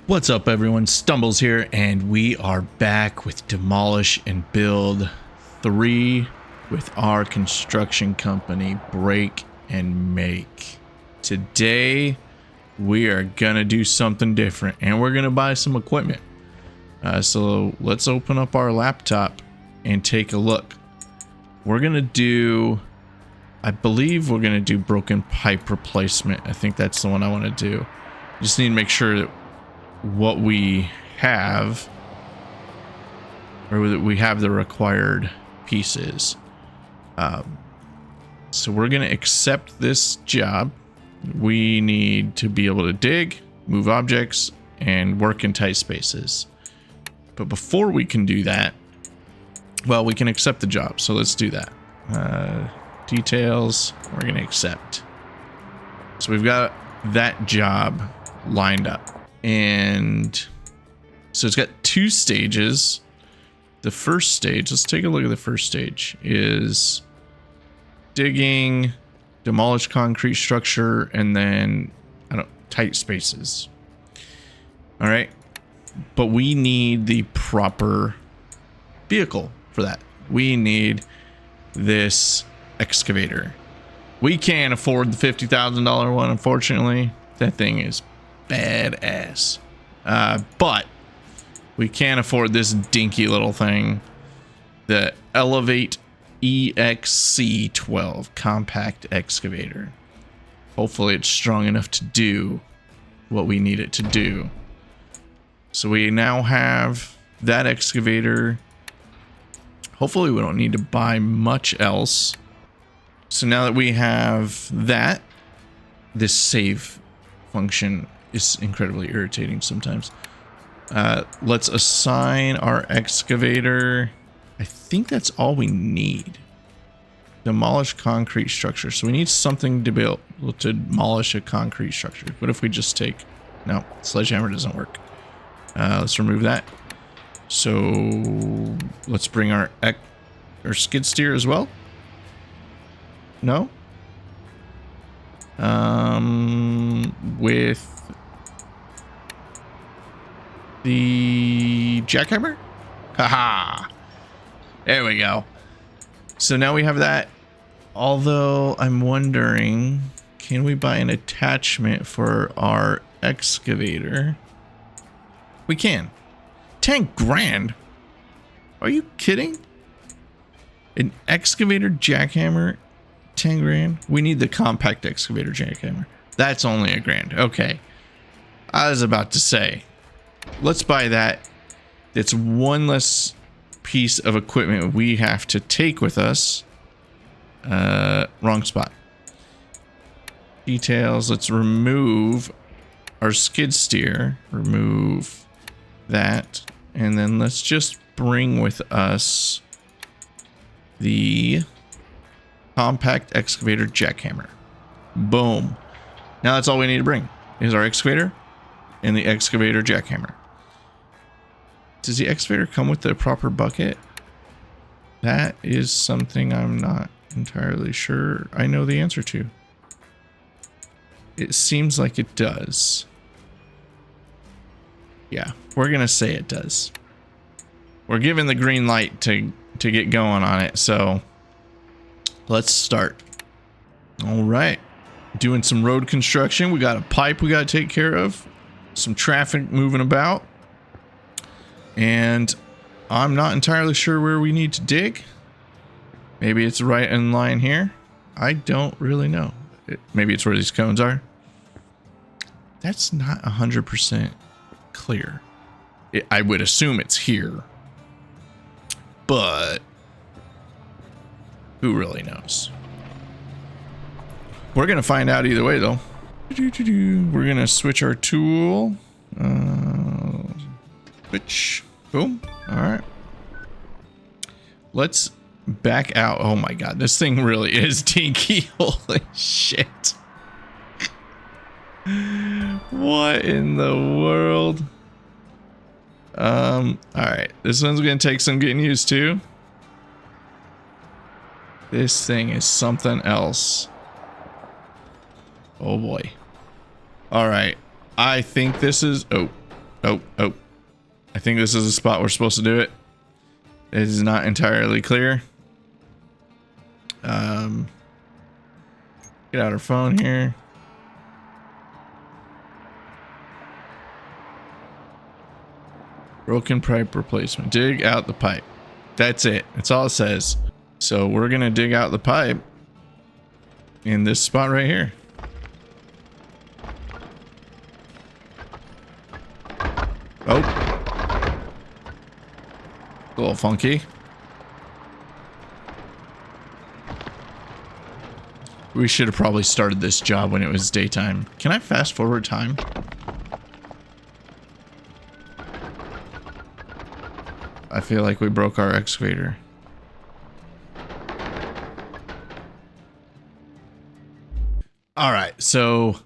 What's up everyone, Stumbles here, and we are back with Demolish and Build 3 with our construction company, Break and Make. Today, we are gonna do something different, and we're gonna buy some equipment. So let's open up our laptop and take a look. We're gonna do, I believe we're gonna do broken pipe replacement. I think that's the one I wanna do. Just need to make sure that what we have, or that we have the required pieces. So we're gonna accept this job. We need to be able to dig, move objects, and work in tight spaces. But before we can do that, well, we can accept the job, so let's do that. Details, we're gonna accept. So we've got that job lined up. And so it's got two stages. The first stage, let's take a look at the first stage, is digging, demolish concrete structure, and then tight spaces. All right, but we need the proper vehicle for that. We need this excavator. We can't afford the $50,000 one, unfortunately. That thing is badass, but we can't afford this dinky little thing, the Elevate EXC12 compact excavator. Hopefully it's strong enough to do what we need it to do. So we now have that excavator. Hopefully we don't need to buy much else. So now that we have that, this save function is incredibly irritating sometimes. Let's assign our excavator. I think that's all we need. Demolish concrete structure. So we need something to build to demolish a concrete structure. What if we just take, no, sledgehammer doesn't work. Let's remove that. So let's bring our skid steer as well. No? With the jackhammer? Haha. There we go. So now we have that. Although I'm wondering, can we buy an attachment for our excavator? We can. 10 grand? Are you kidding? An excavator jackhammer, 10 grand? We need the compact excavator jackhammer. That's only $1 grand. Okay. I was about to say, let's buy that. It's one less piece of equipment we have to take with us. Wrong spot. Details. Let's remove our skid steer. Remove that. And then let's just bring with us the compact excavator jackhammer. Boom. Now that's all we need to bring is our excavator and the excavator jackhammer. Does the excavator come with the proper bucket? That is something I'm not entirely sure I know the answer to. It seems like it does. Yeah, we're gonna say it does. We're given the green light to get going on it, so let's start. All right. Doing some road construction. We got a pipe we got to take care of. Some traffic moving about. And I'm not entirely sure where we need to dig. Maybe it's right in line here. I don't really know. Maybe it's where these cones are. That's not 100% clear. I would assume it's here. But who really knows? We're going to find out either way, though. We're going to switch our tool. Switch. Boom. All right. Let's back out. Oh, my God. This thing really is dinky. Holy shit. What in the world? All right. This one's going to take some getting used to. This thing is something else. Oh boy. All right. I think this is... Oh. Oh. I think this is the spot we're supposed to do it. It is not entirely clear. Get out our phone here. Broken pipe replacement. Dig out the pipe. That's it. That's all it says. So we're gonna dig out the pipe in this spot right here. Oh. A little funky. We should have probably started this job when it was daytime. Can I fast forward time? I feel like we broke our excavator. All right, so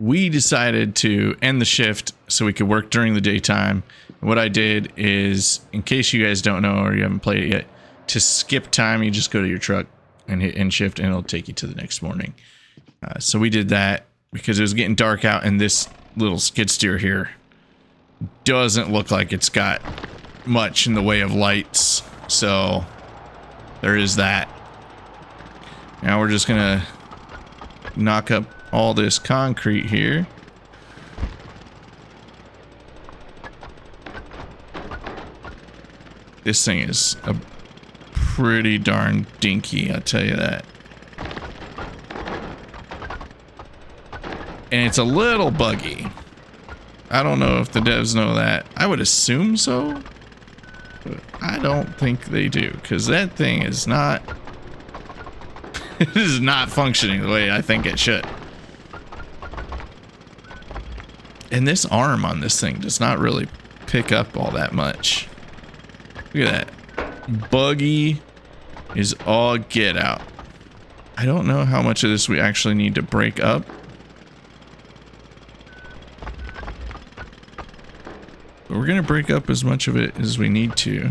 we decided to end the shift so we could work during the daytime. What I did is, in case you guys don't know or you haven't played it yet, to skip time, you just go to your truck and hit end shift and it'll take you to the next morning. So we did that because it was getting dark out and this little skid steer here doesn't look like it's got much in the way of lights. So there is that. Now we're just gonna knock up all this concrete here. This thing is a pretty darn dinky, I'll tell you that. And it's a little buggy. I don't know if the devs know that. I would assume so, but I don't think they do, because that thing is not it is not functioning the way I think it should. And this arm on this thing does not really pick up all that much. Look at that. Buggy is all get out. I don't know how much of this we actually need to break up. But we're going to break up as much of it as we need to.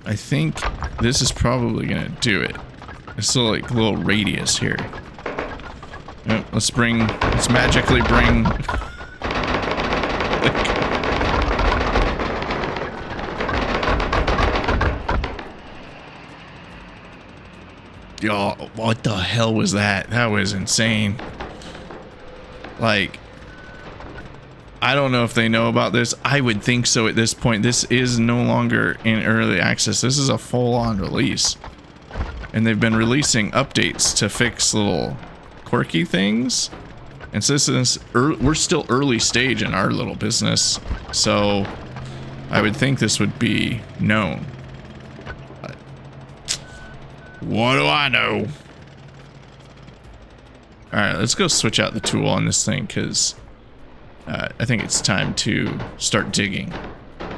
I think this is probably going to do it. It's still like a little radius here. Yep, let's magically bring... Y'all, what the hell was that? That was insane. Like, I don't know if they know about this. I would think so at this point. This is no longer in early access. This is a full-on release. And they've been releasing updates to fix little quirky things. And so this is, we're still early stage in our little business. So I would think this would be known. But what do I know? All right, let's go switch out the tool on this thing because I think it's time to start digging. Whoa!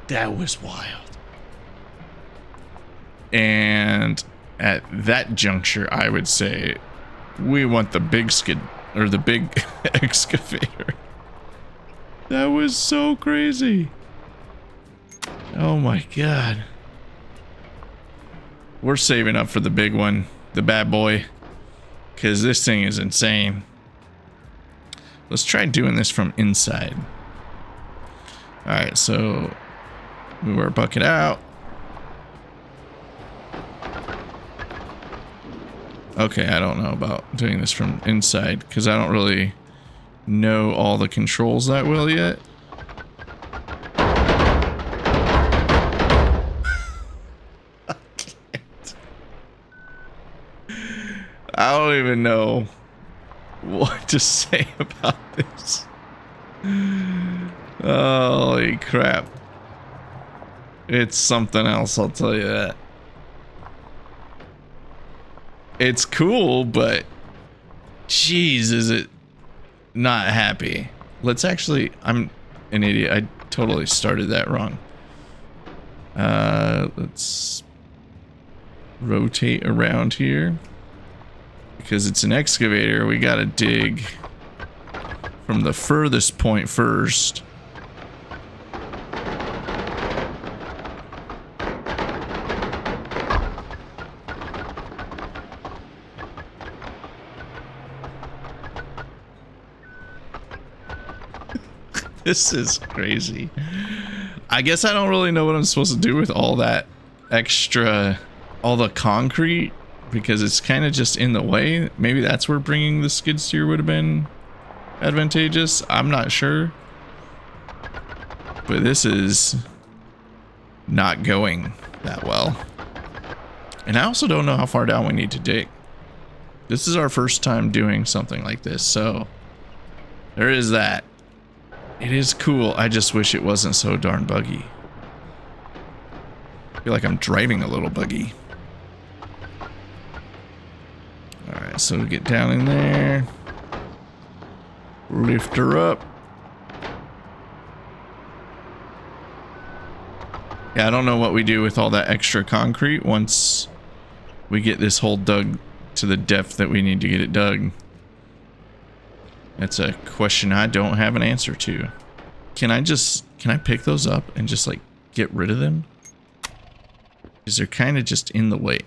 That was wild. And at that juncture, I would say we want the big skid or the big excavator. That was so crazy. Oh my god. We're saving up for the big one, the bad boy, because this thing is insane. Let's try doing this from inside. Alright, so move our bucket out. Okay, I don't know about doing this from inside because I don't really know all the controls that well yet. I don't even know what to say about this. Holy crap. It's something else, I'll tell you that. It's cool, but jeez, is it not happy. Let's actually, I'm an idiot. I totally started that wrong. Let's rotate around here. Because it's an excavator, we gotta dig from the furthest point first. This is crazy. I guess I don't really know what I'm supposed to do with all that extra, all the concrete, because it's kind of just in the way. Maybe that's where bringing the skid steer would have been advantageous. I'm not sure. But this is not going that well. And I also don't know how far down we need to dig. This is our first time doing something like this, so there is that. It is cool. I just wish it wasn't so darn buggy. I feel like I'm driving a little buggy. Alright, so we get down in there. Lift her up. Yeah, I don't know what we do with all that extra concrete once we get this hole dug to the depth that we need to get it dug. That's a question I don't have an answer to. Can I pick those up and just like get rid of them? Because they're kind of just in the way.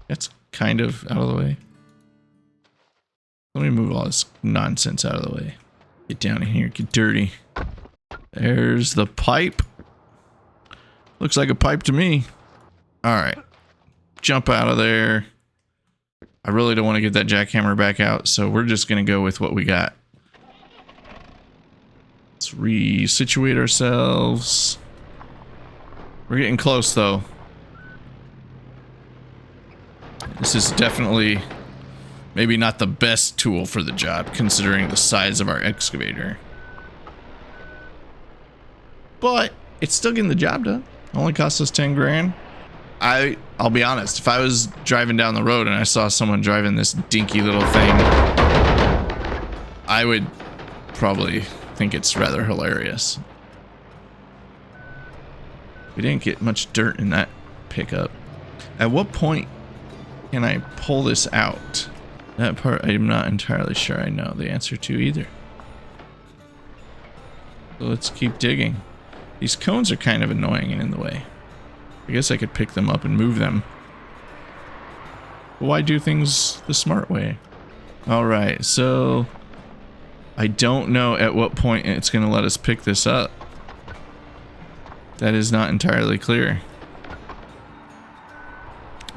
That's kind of out of the way. Let me move all this nonsense out of the way. Get down in here, get dirty. There's the pipe. Looks like a pipe to me. Alright. Jump out of there. I really don't want to get that jackhammer back out, so we're just going to go with what we got. Let's resituate ourselves. We're getting close, though. This is definitely maybe not the best tool for the job, considering the size of our excavator. But it's still getting the job done. It only cost us 10 grand. I'll be honest, if I was driving down the road and I saw someone driving this dinky little thing, I would probably think it's rather hilarious. We didn't get much dirt in that pickup. At what point can I pull this out? That part I'm not entirely sure I know the answer to either. So let's keep digging. These cones are kind of annoying and in the way. I guess I could pick them up and move them. But why do things the smart way? Alright, so I don't know at what point it's going to let us pick this up. That is not entirely clear.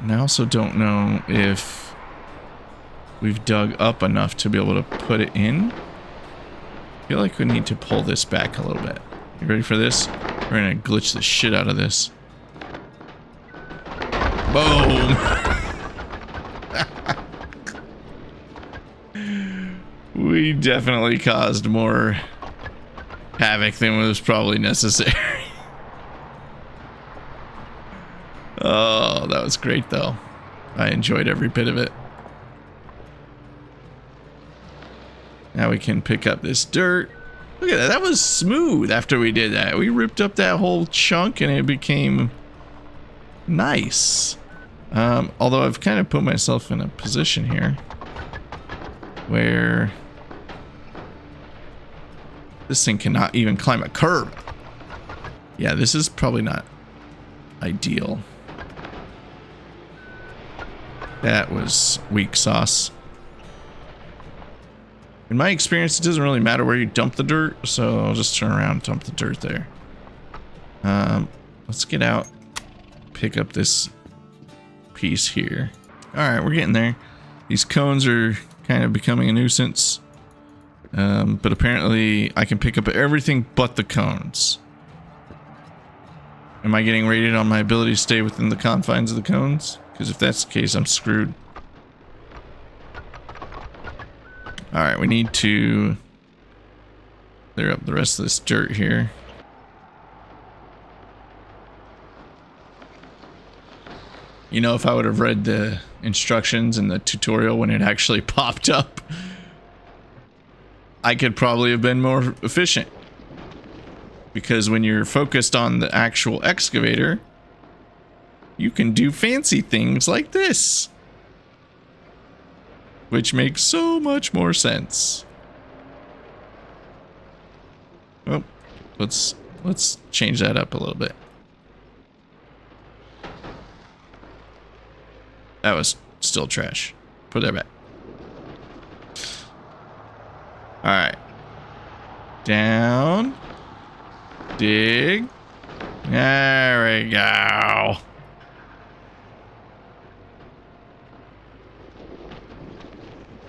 And I also don't know if we've dug up enough to be able to put it in. I feel like we need to pull this back a little bit. You ready for this? We're going to glitch the shit out of this. Boom! We definitely caused more havoc than was probably necessary. Oh, that was great though. I enjoyed every bit of it. Now we can pick up this dirt. Look at that, that was smooth after we did that. We ripped up that whole chunk and it became nice. Although I've kind of put myself in a position here where this thing cannot even climb a curb. Yeah, this is probably not ideal. That was weak sauce. In my experience, it doesn't really matter where you dump the dirt, so I'll just turn around and dump the dirt there. Let's get out, pick up this piece here. Alright, we're getting there. These cones are kind of becoming a nuisance. But apparently I can pick up everything but the cones. Am I getting rated on my ability to stay within the confines of the cones? Because if that's the case, I'm screwed. Alright, we need to clear up the rest of this dirt here. You know, if I would have read the instructions in the tutorial when it actually popped up, I could probably have been more efficient. Because when you're focused on the actual excavator, you can do fancy things like this. Which makes so much more sense. Well, let's change that up a little bit. That was still trash. Put that back. Alright. Down. Dig. There we go.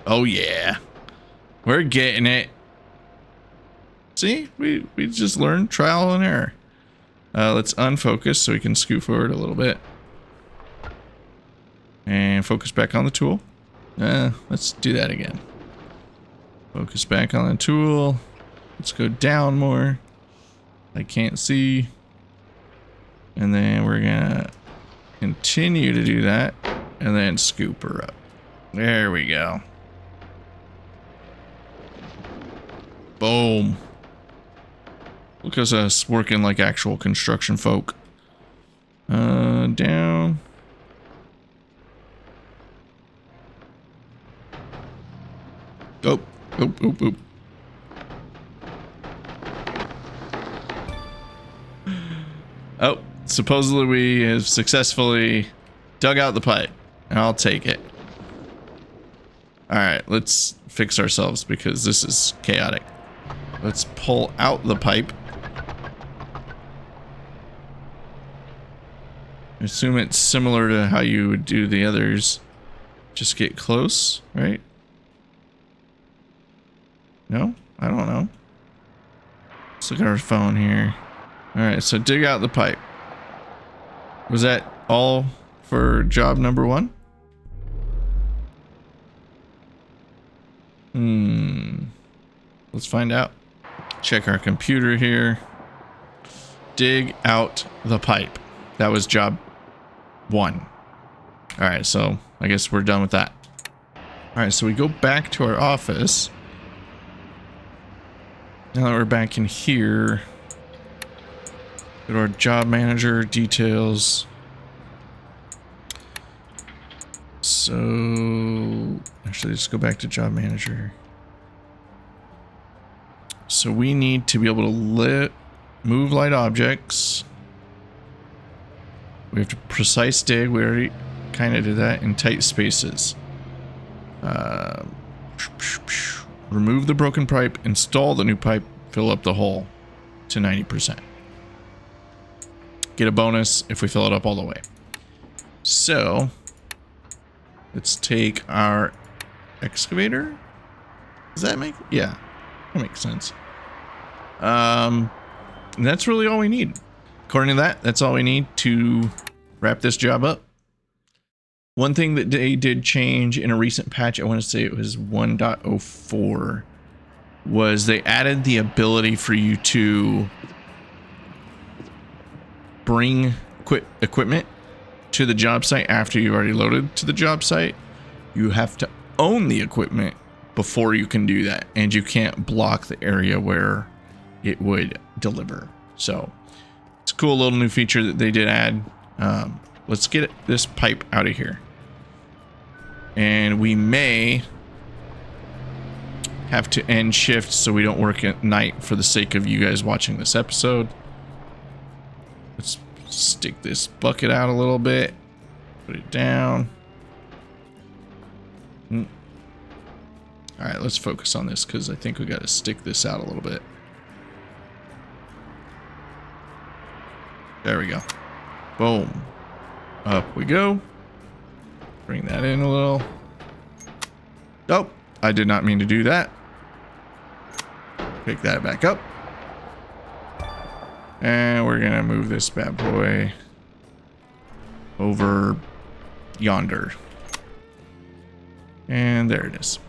Oh yeah. We're getting it. See? We just learned trial and error. Let's unfocus so we can scoot forward a little bit. And focus back on the tool. Let's do that again. Focus back on the tool. Let's go down more. I can't see. And then we're gonna continue to do that. And then scoop her up. There we go. Boom. Look at us working like actual construction folk. Down. Oh, oh, oh, oh. Oh, supposedly we have successfully dug out the pipe. And I'll take it. Alright, let's fix ourselves because this is chaotic. Let's pull out the pipe. I assume it's similar to how you would do the others. Just get close, right? No? I don't know. Let's look at our phone here. Alright, so dig out the pipe. Was that all for job number 1? Let's find out. Check our computer here. Dig out the pipe. That was job 1. Alright, so I guess we're done with that. Alright, so we go back to our office. Now that we're back in here, go to our job manager, details. So, actually, let's go back to job manager. So we need to be able to move light objects. We have to precise dig. We already kind of did that in tight spaces. Remove the broken pipe, install the new pipe, fill up the hole to 90%. Get a bonus if we fill it up all the way. So, let's take our excavator. Does that make... Yeah, that makes sense. And that's really all we need. According to that, that's all we need to wrap this job up. One thing that they did change in a recent patch, I want to say it was 1.04, was they added the ability for you to bring equipment to the job site after you've already loaded to the job site. You have to own the equipment before you can do that, and you can't block the area where it would deliver. So it's a cool little new feature that they did add. Let's get this pipe out of here. And we may have to end shift so we don't work at night for the sake of you guys watching this episode. Let's stick this bucket out a little bit. Put it down. All right, let's focus on this because I think we got to stick this out a little bit. There we go. Boom. Up we go. Bring that in a little. Oh, I did not mean to do that. Pick that back up. And we're gonna move this bad boy over yonder. And there it is.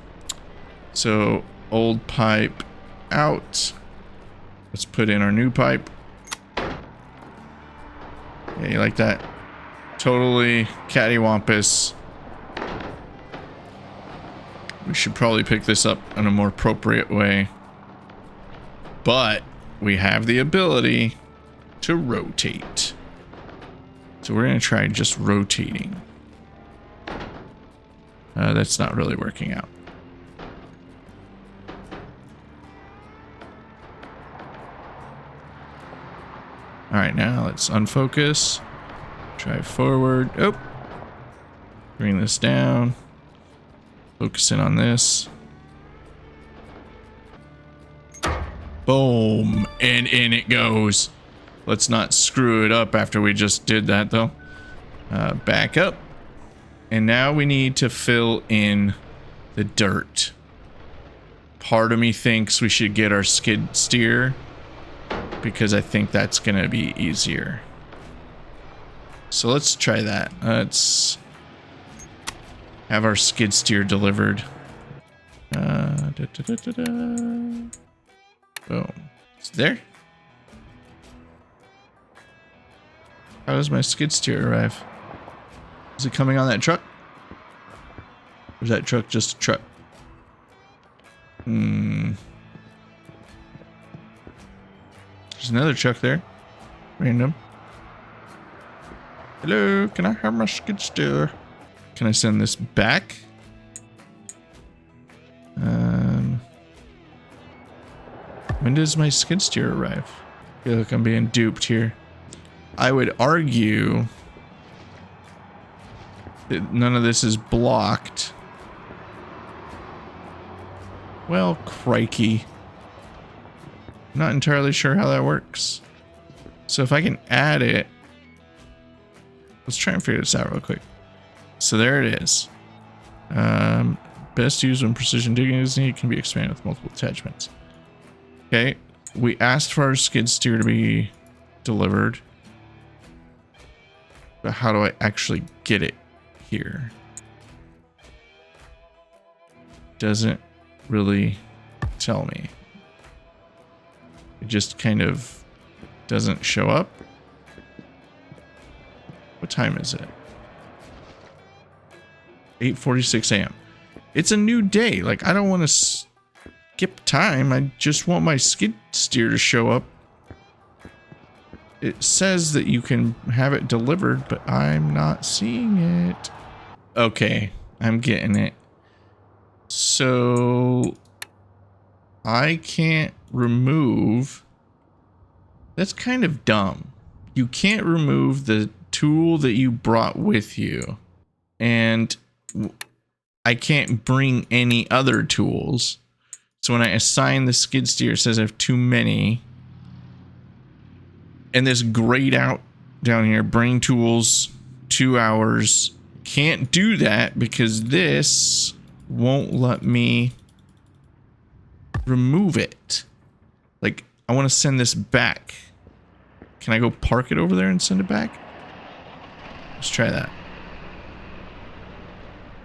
So, old pipe out. Let's put in our new pipe. Yeah, you like that? Totally cattywampus. We should probably pick this up in a more appropriate way. But we have the ability to rotate. So we're going to try just rotating. That's not really working out. Alright, now let's unfocus. Drive forward. Oh! Bring this down. Focus in on this. Boom. And in it goes. Let's not screw it up after we just did that, though. Back up. And now we need to fill in the dirt. Part of me thinks we should get our skid steer, because I think that's going to be easier. So let's try that. Let's have our skid steer delivered. Boom. It's there. How does my skid steer arrive? Is it coming on that truck? Or is that truck just a truck? There's another truck there. Random. Hello, can I have my skid steer? Can I send this back? When does my skid steer arrive? I feel like I'm being duped here. I would argue that none of this is blocked. Well, crikey. I'm not entirely sure how that works. So if I can add it, let's try and figure this out real quick. So there it is. Best used when precision digging is needed, can be expanded with multiple attachments. Okay, we asked for our skid steer to be delivered. But how do I actually get it here? Doesn't really tell me. It just kind of doesn't show up. What time is it? 8:46 a.m. It's a new day. Like, I don't want to skip time. I just want my skid steer to show up. It says that you can have it delivered, but I'm not seeing it. Okay, I'm getting it. So I can't remove. That's kind of dumb. You can't remove the tool that you brought with you. And I can't bring any other tools. So when I assign the skid steer, it says I have too many. And this grayed out down here, bring tools, 2 hours. Can't do that because this won't let me remove it. Like, I want to send this back. Can I go park it over there and send it back? Let's try that.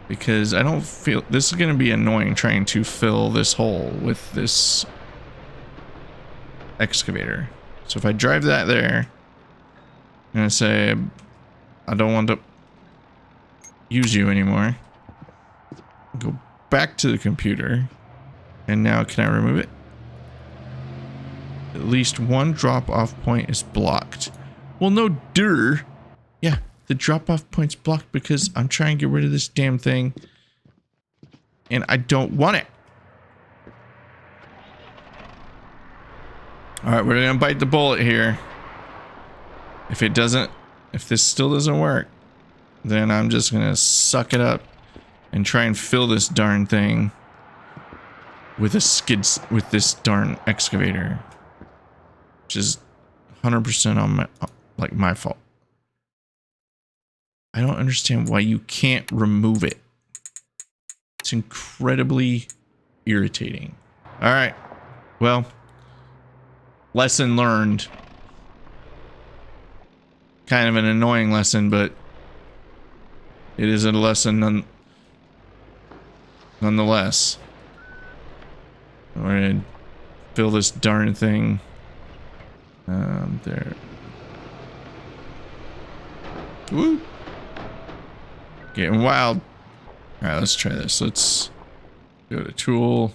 Because I don't feel... This is going to be annoying trying to fill this hole with this excavator. So if I drive that there, and I say, I don't want to use you anymore. Go back to the computer. And now can I remove it? At least one drop-off point is blocked. Well, no, duh. Yeah, the drop-off point's blocked because I'm trying to get rid of this damn thing. And I don't want it. Alright, we're gonna bite the bullet here. If this still doesn't work, then I'm just gonna suck it up and try and fill this darn thing with this darn excavator. Which is 100% on my fault. I don't understand why you can't remove it. It's incredibly irritating. Alright, well, lesson learned. Kind of an annoying lesson, but it is a lesson nonetheless. We're gonna fill this darn thing. There. Woo! Getting wild. Alright, let's try this. Let's go to tool.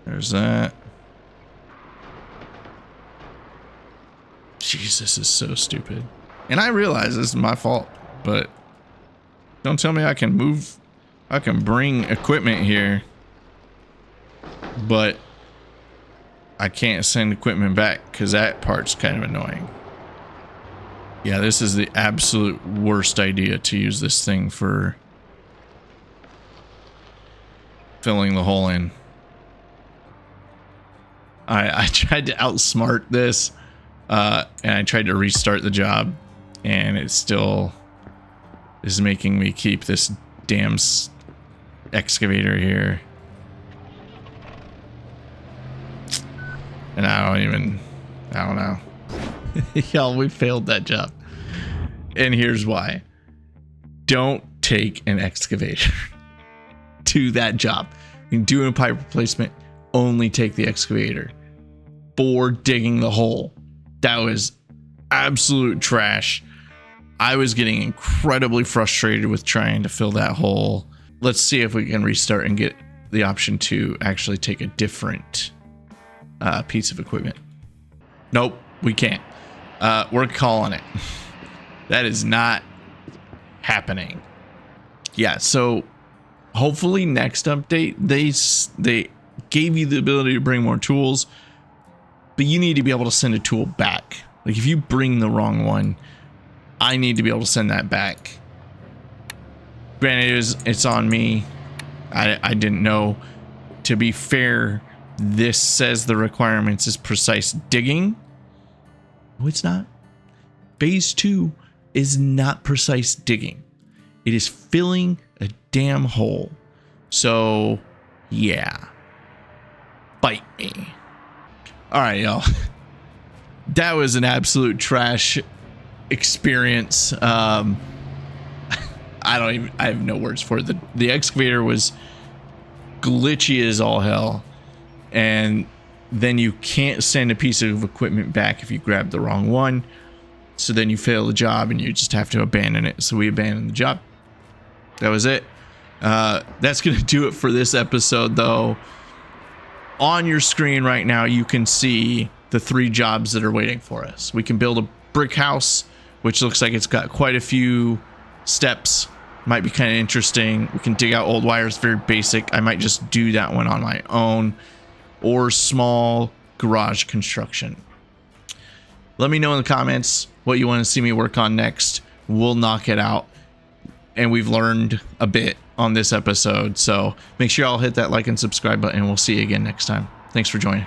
There's that. Jeez, this is so stupid. And I realize this is my fault, but don't tell me I can move. I can bring equipment here, but I can't send equipment back because that part's kind of annoying. Yeah, this is the absolute worst idea to use this thing for filling the hole in. I tried to outsmart this, and I tried to restart the job, and it still is making me keep this damn excavator here. And I don't know. Y'all, we failed that job. And here's why. Don't take an excavator to that job. When doing a pipe replacement, only take the excavator for digging the hole. That was absolute trash. I was getting incredibly frustrated with trying to fill that hole. Let's see if we can restart and get the option to actually take a different piece of equipment. Nope, we can't. We're calling it. That is not happening. Yeah, so hopefully next update they gave you the ability to bring more tools, but you need to be able to send a tool back. Like if you bring the wrong one, I need to be able to send that back. Granted, it's on me. I didn't know. To be fair, this says the requirements is precise digging. No, it's not. Phase 2 is not precise digging. It is filling a damn hole. So, yeah. Bite me. All right, y'all. That was an absolute trash experience. I have no words for it. The excavator was glitchy as all hell. And then you can't send a piece of equipment back if you grab the wrong one. So then you fail the job and you just have to abandon it. So we abandoned the job. That was it. That's going to do it for this episode, though. On your screen right now, you can see the 3 jobs that are waiting for us. We can build a brick house, which looks like it's got quite a few steps. Might be kind of interesting. We can dig out old wires, very basic. I might just do that one on my own. Or small garage construction. Let me know in the comments what you want to see me work on next. We'll knock it out. And we've learned a bit on this episode. So make sure y'all hit that like and subscribe button. We'll see you again next time. Thanks for joining.